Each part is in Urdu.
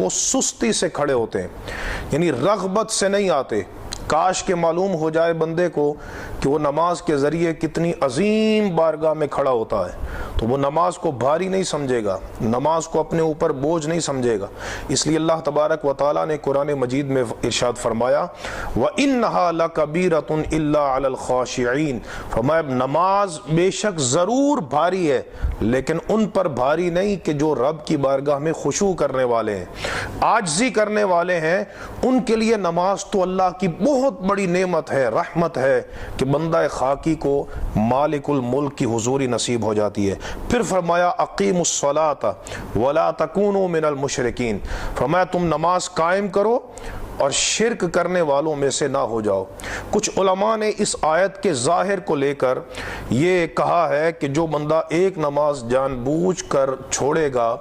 وہ سستی سے کھڑے ہوتے ہیں، یعنی رغبت سے نہیں آتے۔ کاش کہ معلوم ہو جائے بندے کو کہ وہ نماز کے ذریعے کتنی عظیم بارگاہ میں کھڑا ہوتا ہے، تو وہ نماز کو بھاری نہیں سمجھے گا، نماز کو اپنے اوپر بوجھ نہیں سمجھے گا۔ اس لیے اللہ تبارک و تعالیٰ نے قرآن مجید میں ارشاد فرمایا وَإِنَّهَا لَكَبِيرَةٌ إِلَّا عَلَى الْخَاشِعِينَ، فرمایا نماز بے شک ضرور بھاری ہے، لیکن ان پر بھاری نہیں کہ جو رب کی بارگاہ میں خشوع کرنے والے ہیں، عاجزی کرنے والے ہیں۔ ان کے لیے نماز تو اللہ کی بہت بڑی نعمت ہے، رحمت ہے کہ بندہ خاکی کو مالک الملک کی حضوری نصیب ہو جاتی ہے۔ پھر فرمایا اقیموا الصلاۃ ولا تکونوا من المشرکین، فرمایا تم نماز قائم کرو اور شرک کرنے والوں میں سے نہ ہو جاؤ۔ کچھ علماء نے اس آیت کے ظاہر کو لے کر یہ کہا ہے کہ جو بندہ ایک نماز جان بوجھ کر چھوڑے گا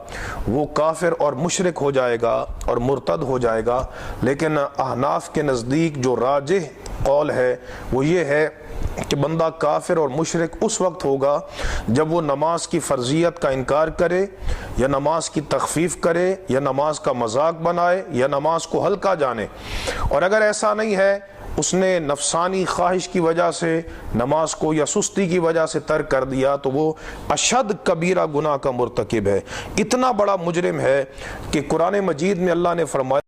وہ کافر اور مشرک ہو جائے گا اور مرتد ہو جائے گا، لیکن احناف کے نزدیک جو راجح قول ہے وہ یہ ہے کہ بندہ کافر اور مشرک اس وقت ہوگا جب وہ نماز کی فرضیت کا انکار کرے، یا نماز کی تخفیف کرے، یا نماز کا مذاق بنائے، یا نماز کو ہلکا جانے۔ اور اگر ایسا نہیں ہے، اس نے نفسانی خواہش کی وجہ سے نماز کو یا سستی کی وجہ سے ترک کر دیا، تو وہ اشد کبیرہ گناہ کا مرتکب ہے، اتنا بڑا مجرم ہے کہ قرآن مجید میں اللہ نے فرمایا